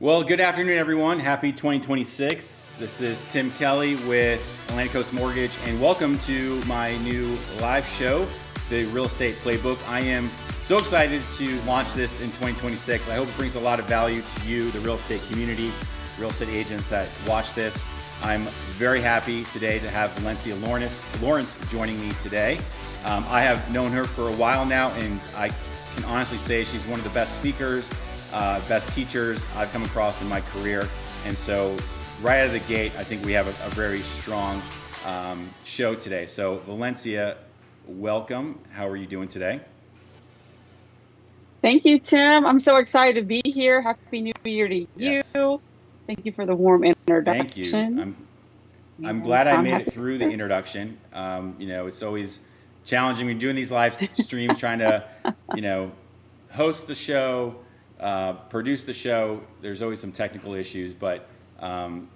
Well, good afternoon, everyone. Happy 2026. This is Tim Kelly with Atlantic Coast Mortgage, and welcome to my new live show, the Real Estate Playbook. I am so excited to launch this in 2026. I hope it brings a lot of value to you, the real estate community, real estate agents that watch this. I'm very happy today to have Valencia Lawrence joining me today. I have known her for a while now, and I can honestly say she's one of the best speakers, best teachers I've come across in my career. And so right out of the gate, I think we have a very strong show today. So Valencia, welcome. How are you doing today? Thank you, Tim. I'm so excited to be here. Happy New Year to Yes. you. Thank you for the warm introduction. Thank you. I'm glad I made it through the introduction. It's always challenging when doing these live streams, trying to, host the show, produce the show. There's always some technical issues, but I'm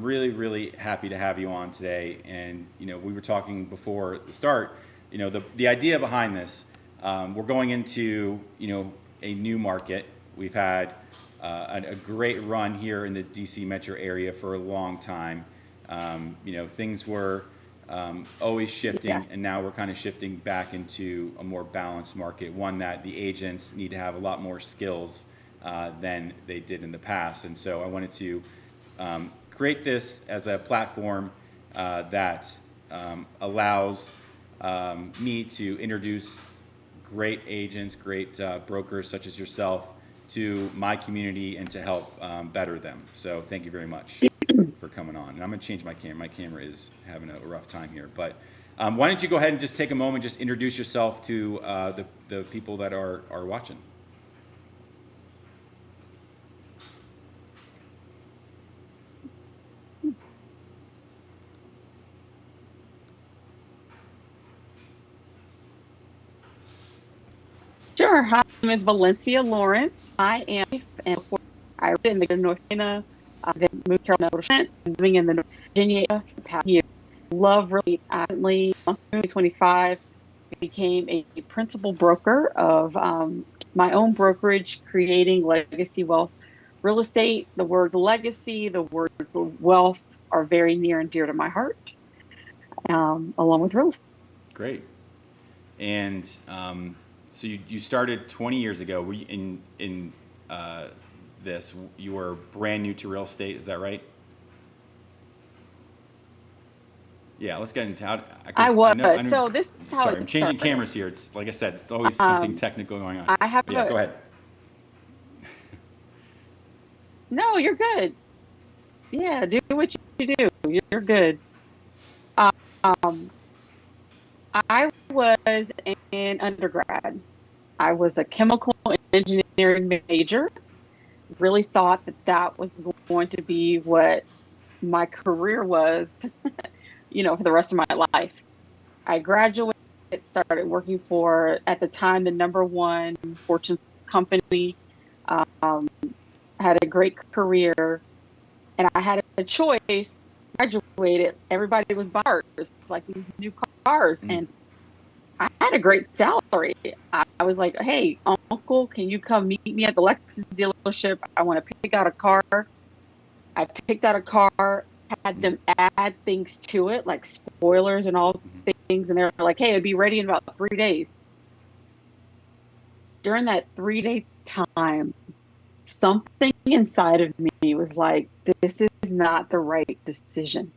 really, really happy to have you on today. And we were talking before the start. The idea behind this, we're going into a new market. We've had a great run here in the DC metro area for a long time. Things were always shifting, Yes. and now we're kind of shifting back into a more balanced market, one that the agents need to have a lot more skills than they did in the past. And so I wanted to create this as a platform that allows me to introduce great agents, great brokers such as yourself to my community and to help better them. So thank you very much for coming on. And I'm going to change my camera. My camera is having a rough time here. But why don't you go ahead and just take a moment, just introduce yourself to the people that are watching. Sure. Hi, my name is Valencia Lawrence. I am, and before I lived in the North Carolina, then moved to Carolina, living in the North Virginia area for the past year. Love really recently, in 2025, became a principal broker of my own brokerage, creating legacy wealth real estate. The words legacy, the words wealth are very near and dear to my heart, along with real estate. Great. And so you started 20 years ago. Were you in this? You were brand new to real estate. Is that right? Yeah. Let's get into how. I was. I know, So this is how sorry, I'm it changing started. cameras here. It's like I said, it's always something technical going on. I have But yeah, go ahead. No, you're good. Yeah, do what you do. You're good. Um, I was in undergrad. I was a chemical engineering major. Really thought that was going to be what my career was, for the rest of my life. I graduated, started working for, at the time, the number one Fortune company. Um, had a great career, and I had a choice. Graduated, everybody was buying cars, like these new cars, Mm. and I had a great salary. I was like, "Hey, Uncle, can you come meet me at the Lexus dealership? I want to pick out a car." I picked out a car, had them add things to it, like spoilers and all things, and they were like, "Hey, it'd be ready in about 3 days." During that 3-day time, something inside of me was like, "This is not the right decision,"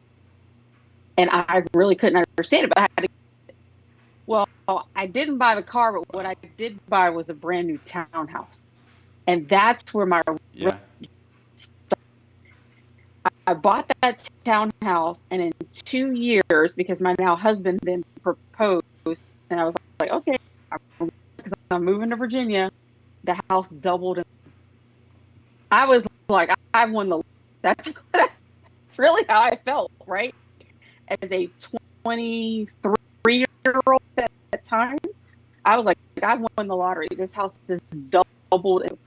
and I really couldn't understand it. But I had to. Well, I didn't buy the car, but what I did buy was a brand new townhouse, and that's where my Yeah. I bought that townhouse, and in 2 years, because my now husband then proposed, and I was like, "Okay, because I'm moving to Virginia," the house doubled. And I was like, "I won the." That's really how I felt, right? As a 23-year-old at that time, I was like, "I won the lottery. This house is doubled."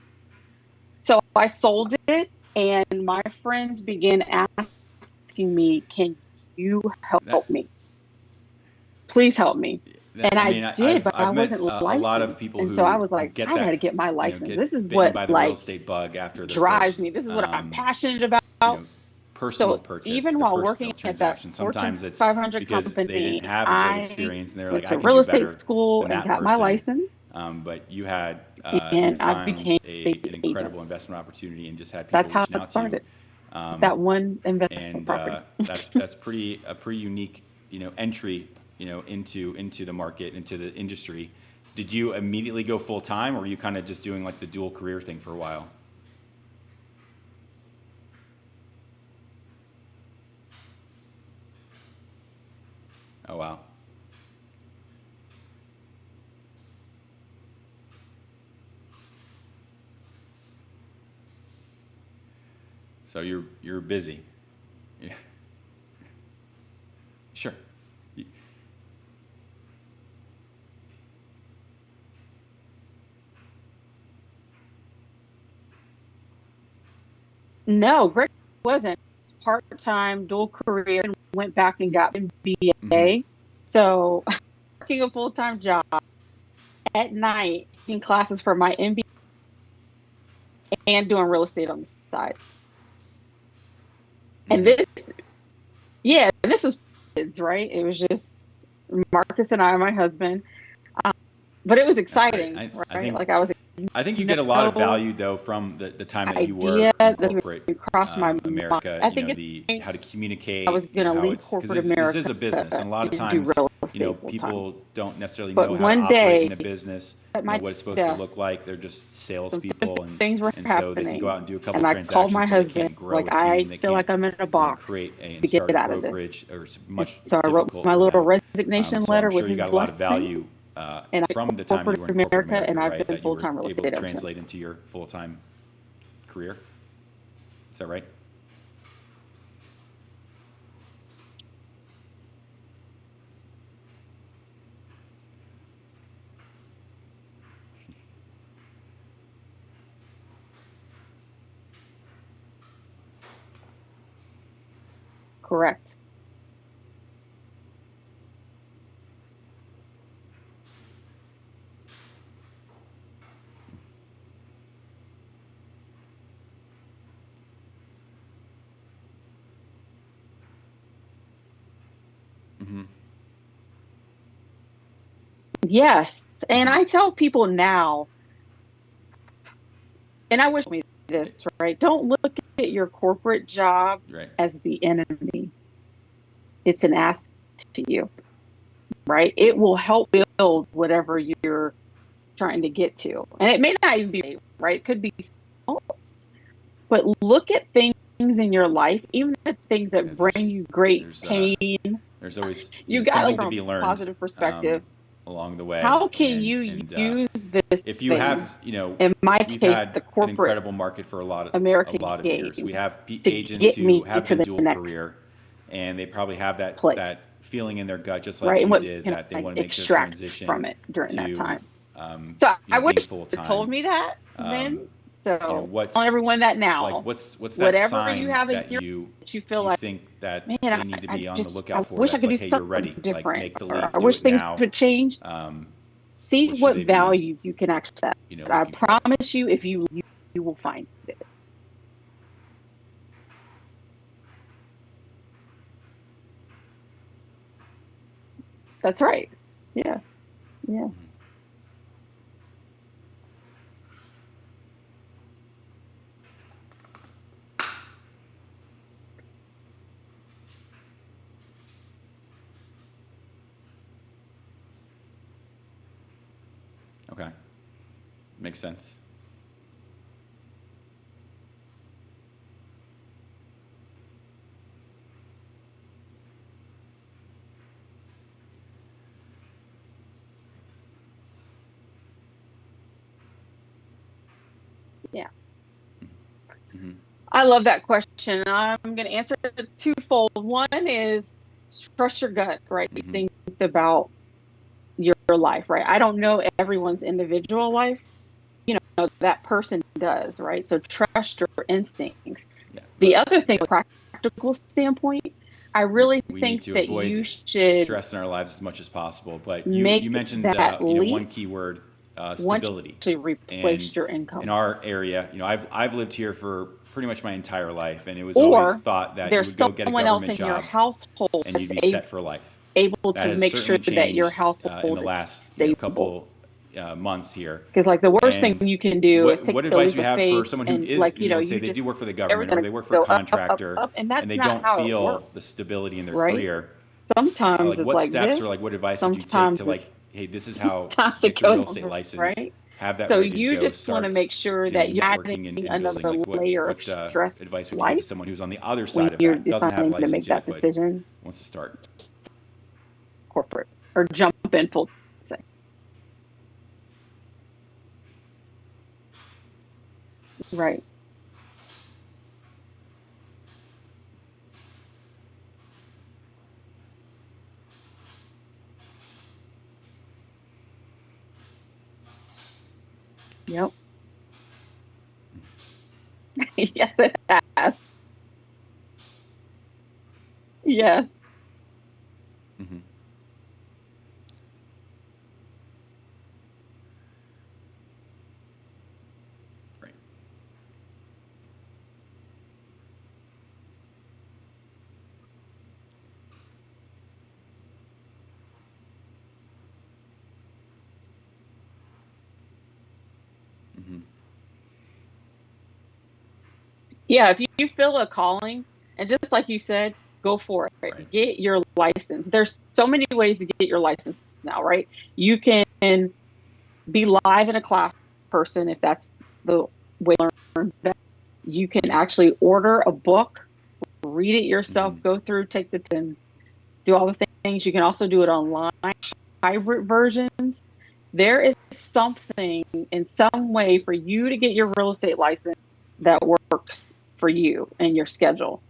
So I sold it, and my friends began asking me, "Can you help That me? Please help me." And I I mean, did, but I I've met wasn't a lot of licensed. people And so I who was like, get I got to that, get my license. This get is bitten what by the real like estate bug after the drives me. first, This is what I'm passionate about. you know, personal So purchase, even the while working personal at that transaction. Fortune Sometimes it's 500 because they company, didn't have a great I experience and they're went like, to I can real do estate better school than and that got my person. license, But you and I found became a an agent. incredible investment opportunity and just had people That's how reaching it out to you. started. That one investment And property. that's a pretty unique, entry, into the market, into the industry. Did you immediately go full time, or were you kind of just doing like the dual career thing for a while? Oh wow. So you're busy. Yeah. Sure. No, Greg wasn't part-time dual career and went back and got an Mm-hmm. MBA. So working a full-time job at night in classes for my MBA and doing real estate on the side. And Mm-hmm. this was kids, right? It was just Marcus and I, my husband. Um, but it was That's great. exciting, I right? think Like I was you get a lot of no value though from the time that you idea were in that corporate even crossed my mind. America. I think The it's how to I communicate. was going to How leave it's because corporate this America is a business, and a lot of and do times, real estate full time. people don't necessarily But know how to one operate in day a business. at my What it's supposed to desk, look like. They're just some salespeople, things were and so they can go happening. out and do a couple And I called my transactions, but they husband, can't grow like, a I team. They feel can't like I'm in a box create and to get start a out of this. brokerage, or it's And much so I wrote difficult my for little them. resignation So I'm letter sure with you his got a lot of blessing. value And I from the time you corporate were in corporate America, America, and I've right? been That you full were time real able to estate ever since. translate into your full time career. Is that right? Correct. Mm-hmm. Yes. And Mm-hmm. I tell people now, and I wish me this, right? Don't look at your corporate job Right. as the enemy. It's an asset to you, right? It will help build whatever you're trying to get to. And it may not even be right. It could be small, but look at things in your life, even the things Yeah, that bring you great there's pain. there's always You got to look something to from be a learned positive perspective. along the way, How can you and use this if you thing? have In my we've case, had the an corporate incredible market for a American lot of game years. We have to agents get who me have to been the dual next career, and they probably have that place, feeling in their gut, just like right? And you what did, can that they I want to make the extract transition from it during that to time? So I wish being full you told time. me that then. Um, So tell what's everyone that like now, what's that whatever you sign have in that your that you feel you like, think that man, they need to be on the I lookout for? wish I That's could do like, hey, you're something ready. Like, different, make the or leap, I do wish it things now. would change. Um, See what should what they be, value you can access. I looking for? promise you, if you will find it. That's right. Yeah. Yeah. Okay, makes sense. Yeah. Mm-hmm. I love that question. I'm going to answer it twofold. One is trust your gut, right? These Mm-hmm. things about your life, right? I don't know everyone's individual life. That person does, right? So trust your instincts. Yeah, The but other thing, yeah. from a practical standpoint, I really we need think to that you avoid should stress in our lives as much as possible. But you make mentioned that one leap key word, once stability. you replace And your in income. our area, I've lived here for pretty much my entire life, and it was always Or thought that you there's would go get a someone else government in your job household and that's you'd be set for life. able That to has make sure certainly that your changed in household the is last stable. couple months here. Because like the worst thing And you can do is take what the advice leap you of have for faith someone who and is, like, you know, say you they do just work for the government or everything they work for a go up, up, up, contractor up, and and that's they not don't how it feel the works, stability in their right? career? Sometimes Like it's what like steps or this, like what advice would you take to sometimes it's like, hey, this is how sometimes get it your goes real estate longer, license, right? have that So ready to you go, just want to start, make sure that you're adding networking and building. another Like layer of what stress advice to would you give to life someone who's on the other when side of you're that, doesn't have a deciding to license make that yet, but decision, wants to start? corporate or jump in full, say. Right. Yep. Yes, it has. Yes. Hmm. Right. Hmm. Yeah, if you feel a calling, and just like you said, go for Right. it. Get your license. There's so many ways to get your license now, right? You can be live in a class person if that's the way to learn that. You can actually order a book, read it yourself, Hmm. go through, take the and do all the things. You can also do it online, hybrid versions. There is something in some way for you to get your real estate license that works for you and your schedule.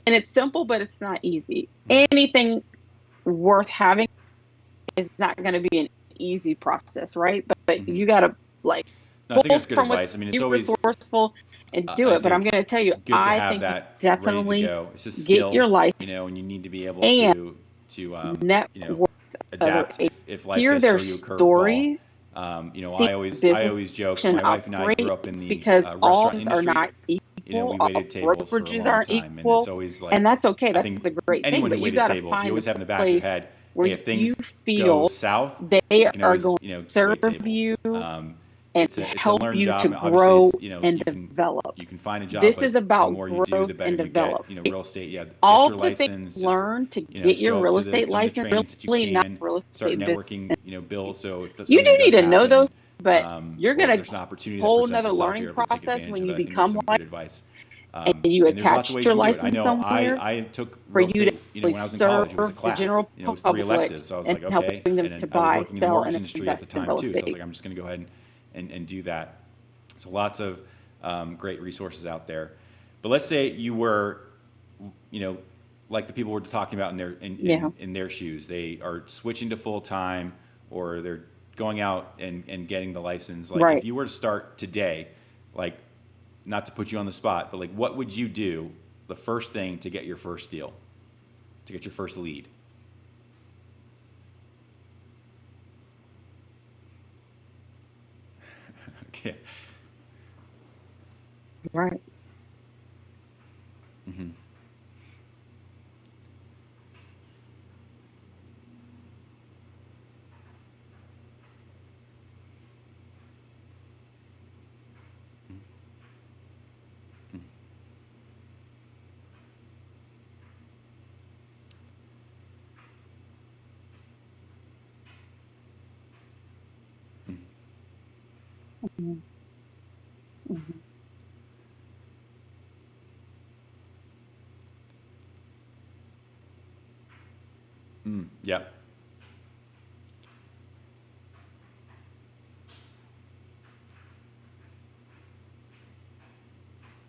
And it's simple, but it's not easy. Anything worth having is not going to be an easy process, right? But Hmm. you got to like No, I think pull that's good from advice. I within, mean, it's be always, resourceful and do I it. But I'm think, going to tell you, good to I have think that ready to definitely go. It's a get skill, your license and you need to be able and to network other adapt agents. if life Hear does their throw you a curveball. stories, see I business always joke. function My wife and I grew operate up in the because all restaurant things are industry. not equal, We all waited tables for a brokerages long aren't time, and it's equal, always and like, that's okay. I That's think the great thing. anyone who But you waited got to tables, you find a always have in the back of your place head, where hey, if you things go feel south, they you can are always going to wait serve tables. you and It's a help learned you job. to Obviously, grow it's and develop. you can find a job, This but is the about more you do, the growth better and you get. develop. Real estate, yeah, get All your the things license. Just learned to get your show up real to estate some of the license, trainings that you really not can. real Start estate networking, business. Bill. So if You do something need does to know those, happen, but you're or going if to there's an opportunity that whole presents another itself, learning you're able to take process advantage when of you it. I think that's become some good advice. and you And there's lots of attach ways your you can do it. I license know somewhere I took for real you to estate, really when I was in college. It was a serve the class. general It was three public electives. So I was and like, okay. helping them And to then I was buy, working in the sell, mortgage and industry at the invest in time real too. So I was estate. like, I'm just going to go ahead and do that. So lots of great resources out there. But let's say you were, you know, like the people we're talking about Yeah, in their shoes. They are switching to full time, or they're going out and getting the license. Like if right. you were to start today, like, not to put you on the spot, but like what would you do the first thing to get your first deal, to get your first lead? Okay. Right. Mm-hmm. Mhm, mhm, Mm, yep.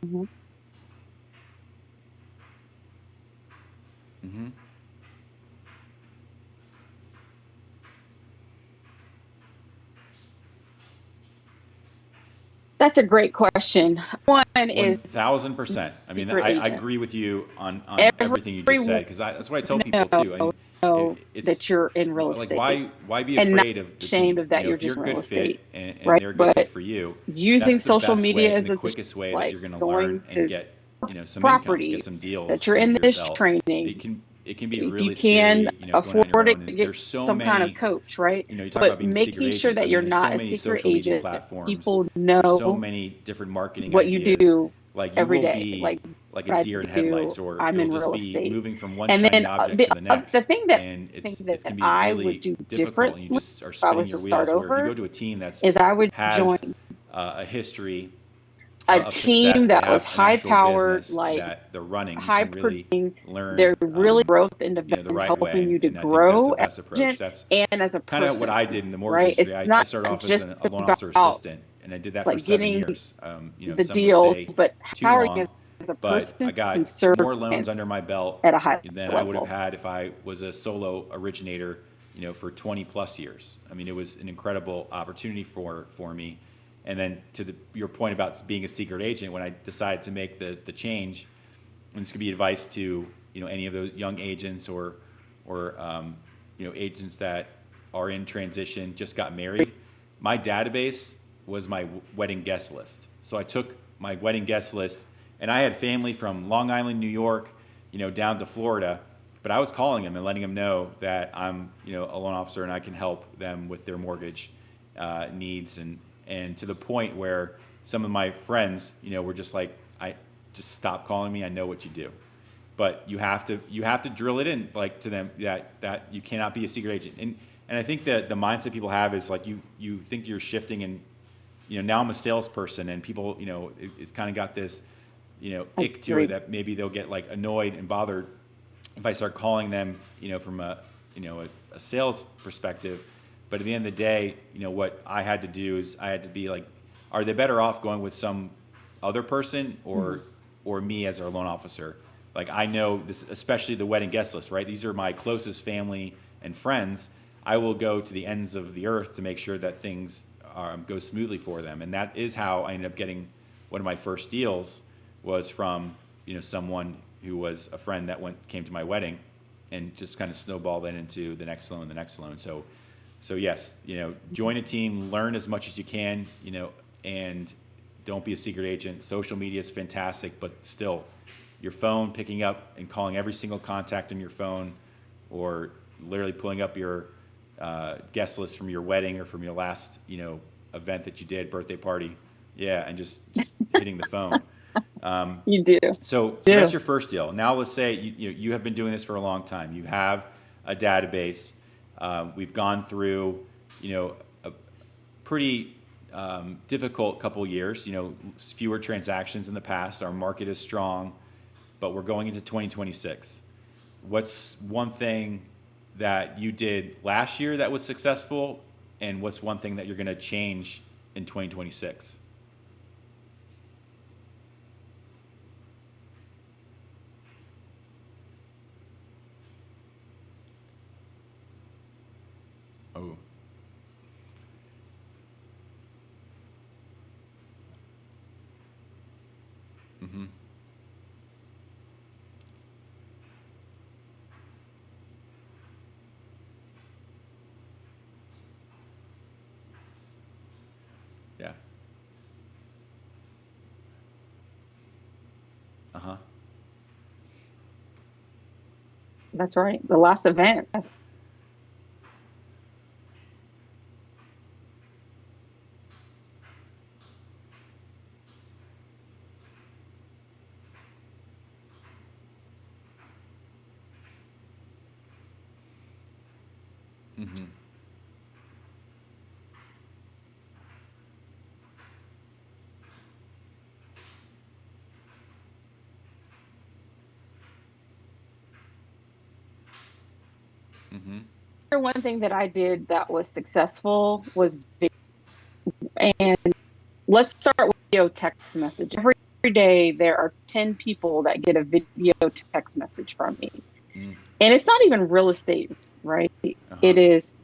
mhm. Mm-hmm. That's That's a great question. One is 1000%. I mean, secret I agent. agree with you on everything you just Everyone said, because that's what I tell people too. I mean, know it's that you're in real like, estate why be and not afraid of the ashamed team? of that you're If you're just a in good real fit estate, and right? they're a good fit But for you, using that's the social best media way and as the a quickest way that like you're going to learn going and to get some income, get properties some deals that you're under in your this belt. training. It can be If you really can scary, going on your afford own. it, And get there's so some kind of many, coach, right? you talk about But being a secret making sure agent. I that mean, you're there's so not a many secret social media agent, platforms. people There's so know many different marketing what you ideas. do Like, you every will day. be Like like a what I deer in do, headlights, or I'm it'll in just real be estate. moving from one And shiny then object to the the next. thing And that it's can be I would really do difficult. differently And you just are if I spinning was your to start wheels, where if you over go to a team that's is I would join has a history a of team success, they that was have an high actual powered, business like that they're running, you high can really producing. learn, They're really growth and the development, right way. helping you to And I think that's the grow as best an approach. agent That's and as a kind of what person, I did in the mortgage right? industry. It's I not started off as just a loan officer about assistant, and I did that for like 7 getting years. the Some would deals, say but too how are you long, as a but I person got can serve more loans under clients my belt at a high than I would have level? had if I was a solo originator, for 20 plus years. I mean, it was an incredible opportunity for me. And then to your point about being a secret agent, when I decided to make the change, and this could be advice to any of those young agents, or agents that are in transition, just got married. My database was my wedding guest list. So I took my wedding guest list, and I had family from Long Island, New York, down to Florida. But I was calling them and letting them know that I'm, a loan officer, and I can help them with their mortgage needs, and to the point where some of my friends, were just like, I just stop calling me. I know what you do. But you have to drill it in, like, to them that you cannot be a secret agent. And I think that the mindset people have is like, you think you're shifting, and now I'm a salesperson, and people, it's kind of got this ick to it, that maybe they'll get like annoyed and bothered if I start calling them from a sales perspective. But at the end of the day, what I had to do is I had to be like, are they better off going with some other person, or me as their loan officer? Like, I know this, especially the wedding guest list, right? These are my closest family and friends. I will go to the ends of the earth to make sure that things go smoothly for them. And that is how I ended up getting one of my first deals, was from someone who was a friend that came to my wedding, and just kind of snowballed that into the next loan, the next loan. So yes, join a team, learn as much as you can, and don't be a secret agent. Social media is fantastic, but still, your phone, picking up and calling every single contact on your phone, or literally pulling up your guest list from your wedding or from your last, event that you did, birthday party, and just hitting the phone. You do. So that's your first deal. Now let's say you have been doing this for a long time. You have a database. We've gone through a pretty difficult couple years. Fewer transactions in the past. Our market is strong, but we're going into 2026. What's one thing that you did last year that was successful, and what's one thing that you're going to change in 2026? Oh. Mm-hmm. Yeah. Uh-huh. That's right. The last event. Yes. Mm-hmm. Mm-hmm. One thing that I did that was successful was and let's start with video text message. Every day there are 10 people that get a video text message from me. Mm. And it's not even real estate, right? Uh-huh. It is,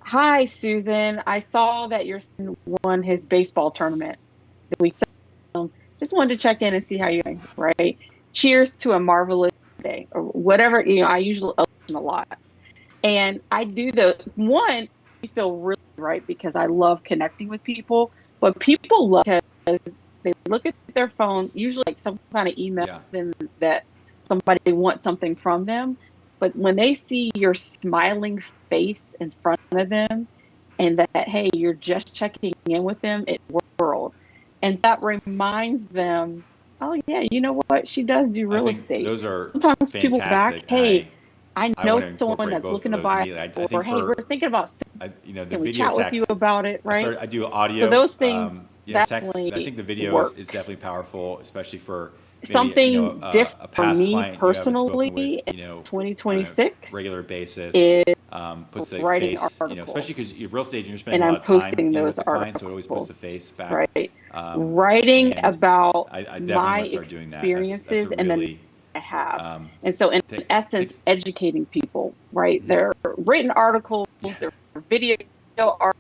hi, Susan. I saw that your son won his baseball tournament. we just wanted to check in and see how you're doing, right? Cheers to a marvelous day or whatever. I usually open a lot. And I do the one, I feel really right because I love connecting with people, but people love because they look at their phone, usually like some kind of email Yeah. then that somebody wants something from them. But when they see your smiling face in front of them and that, hey, you're just checking in with them, it world. And that reminds them, oh yeah, you know what? She does do I real think estate. those are Sometimes people back, fantastic, and hey, I I know want to someone incorporate that's both looking of to those buy, immediately. I or think hey, we're thinking about, the can we video chat with you text. about it, right? I do So audio. those things Text. I definitely think the video is works. definitely powerful, especially for maybe Something different a for past me client you haven't spoken with, personally in on a 2026 regular basis. is Puts a writing face, especially articles, because you're real estate and you're spending and a I'm lot of time, posting with those the client, so it always puts articles, the face back. right? Um, Writing and about I definitely my want to start doing that. That's a experiences and the really I have. um, And so, in essence, takes. educating people, right? Mhm. They're written articles, Yeah. they're video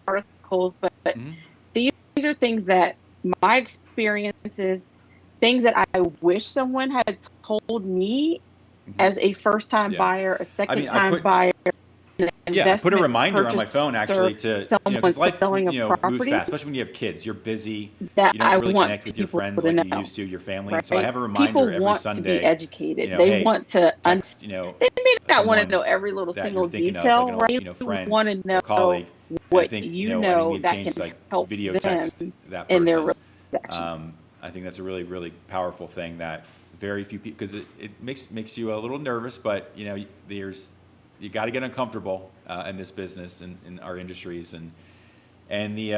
articles, but Hmm. these are things that my experiences, things that I wish someone had told me Hmm. as a first time Yeah. buyer, a I mean, second time buyer, an I put a investment reminder on my phone purchaser, actually to, someone because life, selling a moves property, fast, especially when you have kids. You're busy. that You don't I really want connect with your people friends to like you know, used to, your family. And so I right? have a reminder People every want to be Sunday, educated. They hey, want to, text, they may not want to someone know every little that you're single thinking of, like detail, an old, right? They friend want to or know colleague. And I what think, I think we that change can like help video them text that in their person. real actions. I think that's a really, really powerful thing that very few people, because it makes you a little nervous, but you got to get uncomfortable in this business and in our industries, and the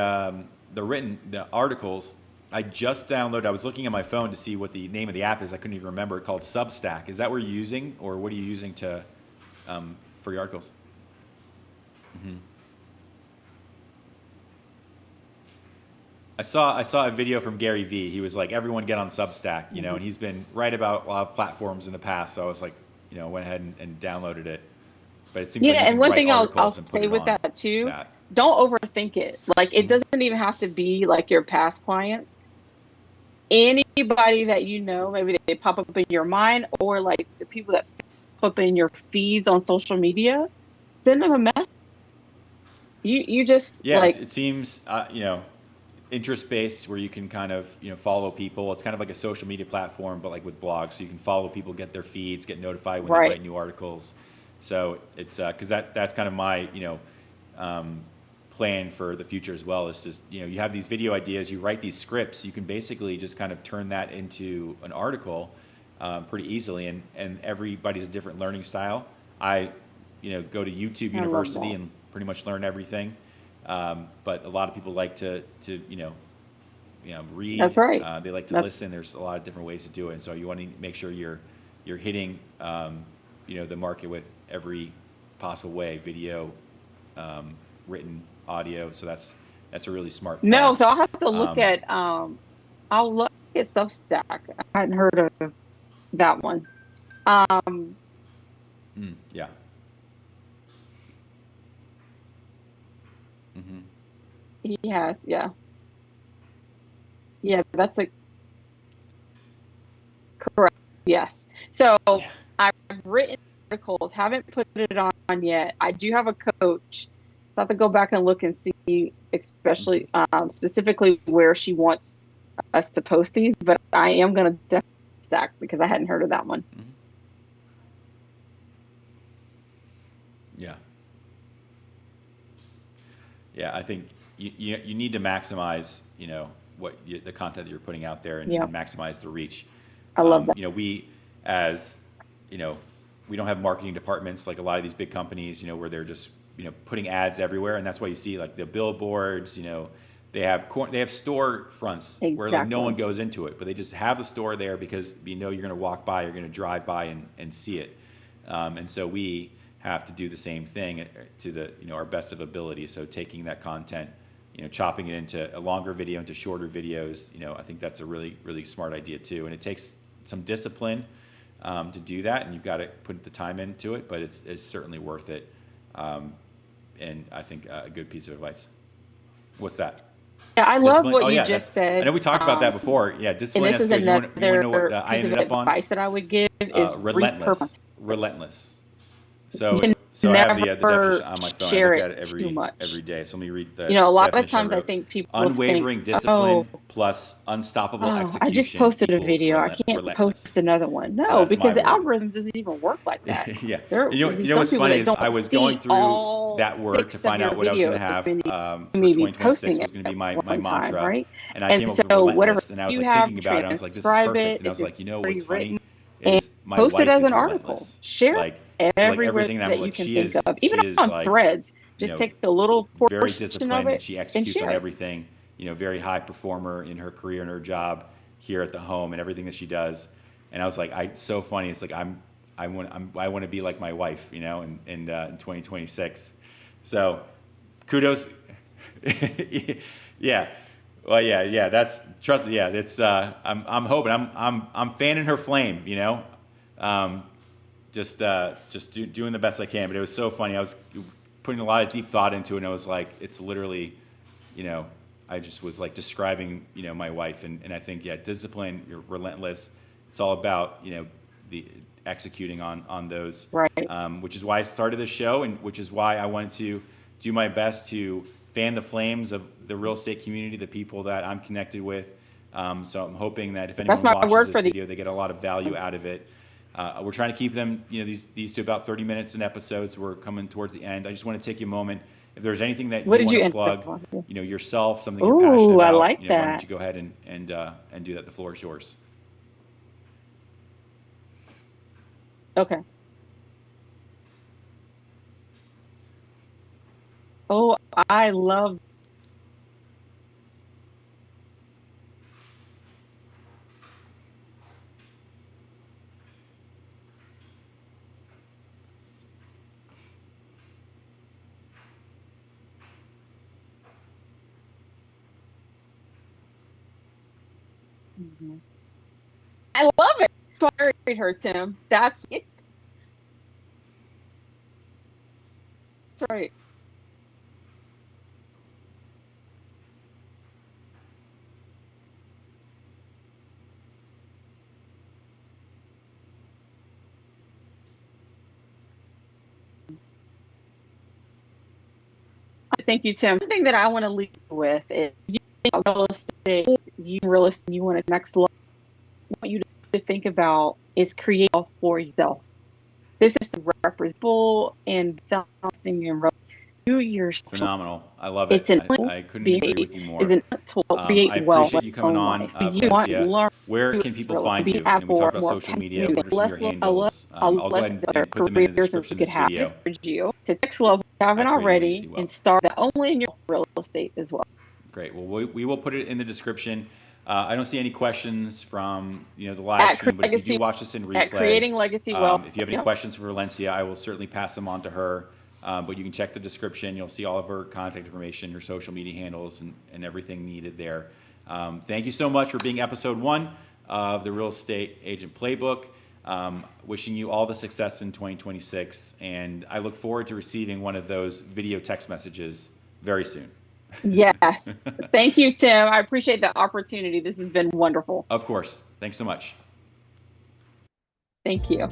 articles. I just downloaded. I was looking at my phone to see what the name of the app is. I couldn't even remember. It called Substack. Is that what you're using, or what are you using to for your articles? Hmm. I saw a video from Gary Vee. He was like, everyone get on Substack, Mhm. and he's been right about a lot of platforms in the past. So I was like, went ahead and downloaded it. But it seems like Yeah, you and can one write thing I'll articles and put say it with on that too, that. don't overthink it. Like it Mhm. doesn't even have to be like your past clients. Anybody that maybe they pop up in your mind or like the people that pop up in your feeds on social media, send them a message. You just Yeah, like it seems interest based, where you can kind of follow people. It's kind of like a social media platform, but like with blogs, so you can follow people, get their feeds, get notified when they right. write new articles. So it's because that's kind of my um, plan for the future as well. Is just you have these video ideas, you write these scripts, you can basically just kind of turn that into an article pretty easily, and everybody's a different learning style. I go to YouTube I love University that. and pretty much learn everything. But a lot of people like to read. That's right. They like to That's listen. There's a lot of different ways to do it, and so you want to make sure you're hitting the market with every possible way: video, written, audio. So that's a really smart no, plan. so I'll have to look Um, at I'll look at Substack. I hadn't heard of that one. Um yeah. Hmm. yes, yeah. Yeah, that's a correct. Yes. So Yeah. I've written articles, haven't put it on yet. I do have a coach. So I have to go back and look and see, Hmm. especially specifically where she wants us to post these. But I am going to definitely stack because I hadn't heard of that one. Hmm. Yeah. Yeah, I think you need to maximize, the content that you're putting out there, Yeah, and maximize the reach. I love that. We, as you know, we don't have marketing departments like a lot of these big companies, where they're just putting ads everywhere, and that's why you see like the billboards. They have store fronts where like no one Exactly. goes into it, but they just have the store there because you're going to walk by, you're going to drive by and see it. And so we have to do the same thing to the our best of ability. So taking that content, chopping it into a longer video, into shorter videos. I think that's a really, really smart idea too. And it takes some discipline to do that, and you've got to put the time into it. But it's certainly worth it. And I think a good piece of advice. What's that? Yeah, I love Discipline. what Oh you yeah, just that's. I said. know we talked about that before. Yeah, And discipline. this That's is good. You want to know what another I piece of ended up on? advice that I would give is read per month. Relentless. You So can I have the definition never on my phone. I share look it at it too much. every day. So let me read You the know, a lot of definition I times I wrote. think people think, Unwavering oh, discipline plus unstoppable I just execution posted a equals video. I can't relentless. post another one. So No, that's my because the word. algorithm doesn't even work like that. Yeah. There You know some what's people funny that is I don't was going see through all that word to 6 of find your out what I was going to videos have for maybe 2026 posting was it going to be at my one time, mantra, right? and I And came up with so whatever relentless. And I was you like have, thinking about it. I was like, this is transcribe perfect. it And I if was it's like, you know already what's funny written, and is my post it wife as is an article. relentless. Share Like so, like everywhere everything that that I'm you like, can think of, she even is on like, Threads. you Just know, take a little very portion of disciplined, and it she and executes on share it. everything. You know, very high performer in her career and her job here at the home and everything that she does. And I was like, so funny. It's like I want to be like my wife, you know, in 2026. So kudos. Yeah. Well, yeah. That's trust. Yeah. It's I'm hoping I'm fanning her flame, you know. Um, doing the best I can. But it was so funny. I was putting a lot of deep thought into it, and I was like, it's literally, you know, I just was like describing, you know, my wife, and I think, yeah, discipline, you're relentless. It's all about, you know, the executing on those, Right. which is why I started this show, and which is why I wanted to do my best to fan the flames of the real estate community, the people that I'm connected with. So I'm hoping that if That's anyone my watches word this for the video, they get a lot of value out of it. We're trying to keep them, you know, these to about 30 minutes an episode. So we're coming towards the end. I just want to take you a moment. If there's anything that What you did want you to end plug, up on? you know, yourself, something you're passionate Ooh, I about, like you know, why don't that. you go ahead and do that? The floor is yours. Okay. Oh, I love. Mhm. I love it. So I married her, Tim. That's right. Thank you, Tim. One thing that I want to leave with is you think about real estate, you want to next level. I want you to think about is create wealth for yourself. This is representable and something and you yourself. Phenomenal. I love it. It's an I couldn't agree being with you is more. an tool to create I wealth appreciate in you your coming own on, life. You want to Valencia. learn Where to can people find be you? at And we for talked about more social media. community. What are some of your handles? I I'll go love ahead the and put them in the careers that description we of could this have. video You to next level, if you haven't at Creating Legacy already, and Wealth. start that only in your real estate as well. Great. Well, we will put it in the description. I don't see any questions from, you know, the live At stream, but if you do legacy watch this in at replay, creating legacy wealth. if you have any Yep. questions for Valencia, I will certainly pass them on to her. But you can check the description. You'll see all of her contact information, her social media handles, and everything needed there. Thank you so much for being episode 1 of the Real Estate Agent Playbook. Wishing you all the success in 2026. And I look forward to receiving one of those video text messages very soon. Yes. Thank you, Tim. I appreciate the opportunity. This has been wonderful. Of course. Thanks so much. Thank you.